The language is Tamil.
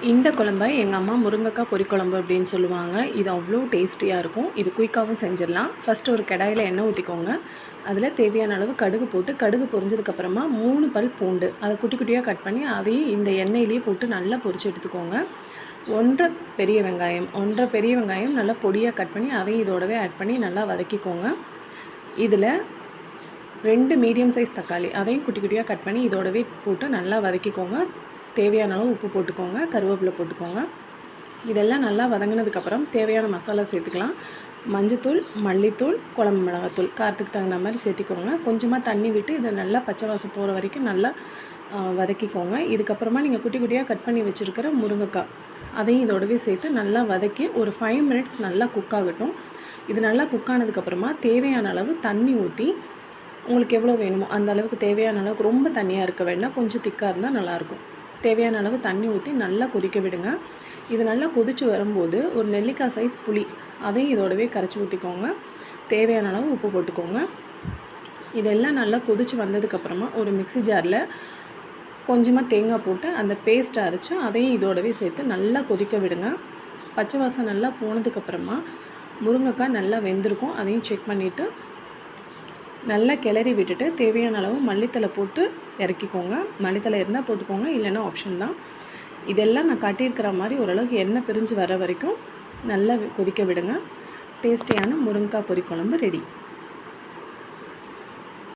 இந்த குழம்ப எங்கள் அம்மா முருங்கைக்காய் பொரிக்குழம்பு அப்படின்னு சொல்லுவாங்க. இது அவ்வளோ டேஸ்டியாக இருக்கும். இது குயிக்காகவும் செஞ்சிடலாம். ஃபஸ்ட்டு ஒரு கடாயில் எண்ணெய் ஊற்றிக்கோங்க. அதில் தேவையான அளவு கடுகு போட்டு, கடுகு பொரிஞ்சதுக்கப்புறமா 3 பல் பூண்டு அதை குட்டி குட்டியாக கட் பண்ணி அதையும் இந்த எண்ணெயிலேயே போட்டு நல்லா பொரிச்சு எடுத்துக்கோங்க. 1 பெரிய வெங்காயம் நல்லா பொடியாக கட் பண்ணி அதையும் இதோடவே ஆட் பண்ணி நல்லா வதக்கிக்கோங்க. இதில் 2 மீடியம் சைஸ் தக்காளி அதையும் குட்டி குட்டியாக கட் பண்ணி இதோடவே போட்டு நல்லா வதக்கிக்கோங்க. தேவையான அளவு உப்பு போட்டுக்கோங்க, கருவேப்பிலை போட்டுக்கோங்க. இதெல்லாம் நல்லா வதங்கினதுக்கப்புறம் தேவையான மசாலா சேர்த்துக்கலாம். மஞ்சத்தூள், மல்லித்தூள், குழம்பு மிளகாத்தூள் காரத்துக்கு தகுந்த மாதிரி சேர்த்திக்கோங்க. கொஞ்சமாக தண்ணி விட்டு இதை நல்லா பச்சை வாசம் போகிற வரைக்கும் நல்லா வதக்கிக்கோங்க. இதுக்கப்புறமா நீங்கள் குட்டி குட்டியாக கட் பண்ணி வச்சுருக்கிற முருங்கைக்காய் அதையும் இதோடவே சேர்த்து நல்லா வதக்கி ஒரு 5 மினிட்ஸ் நல்லா குக் ஆகட்டும். இது நல்லா குக் ஆனதுக்கப்புறமா தேவையான அளவு தண்ணி ஊற்றி, உங்களுக்கு எவ்வளோ வேணுமோ அந்த அளவுக்கு தேவையான அளவுக்கு, ரொம்ப தண்ணியாக இருக்க வேண்டாம், கொஞ்சம் திக்காக இருந்தால் நல்லாயிருக்கும். தேவையான அளவு தண்ணி ஊற்றி நல்லா கொதிக்க விடுங்க. இது நல்லா கொதித்து வரும்போது ஒரு நெல்லிக்காய் சைஸ் புளி அதையும் இதோடவே கரைச்சி ஊற்றிக்கோங்க. தேவையான அளவு உப்பு போட்டுக்கோங்க. இதெல்லாம் நல்லா கொதித்து வந்ததுக்கப்புறமா ஒரு மிக்ஸி ஜாரில் கொஞ்சமாக தேங்காய் போட்டு அந்த பேஸ்ட்டை அரைச்சி அதையும் இதோடவே சேர்த்து நல்லா கொதிக்க விடுங்க. பச்சை வாசம் நல்லா போனதுக்கப்புறமா முருங்கைக்காய் நல்லா வெந்திருக்கும். அதையும் செக் பண்ணிவிட்டு நல்லா கிளறி விட்டுட்டு தேவையான அளவு மல்லித்தலை போட்டு இறக்கிக்கோங்க. மல்லித்தலை இருந்தால் போட்டுக்கோங்க, இல்லைன்னா ஆப்ஷன் தான். இதெல்லாம் நான் காட்டியிருக்கிற மாதிரி ஓரளவுக்கு எண்ணெய் பிரிஞ்சு வர வரைக்கும் நல்லா கொதிக்க விடுங்க. டேஸ்டியான முருங்கைக்காய் பொரி குழம்பு ரெடி.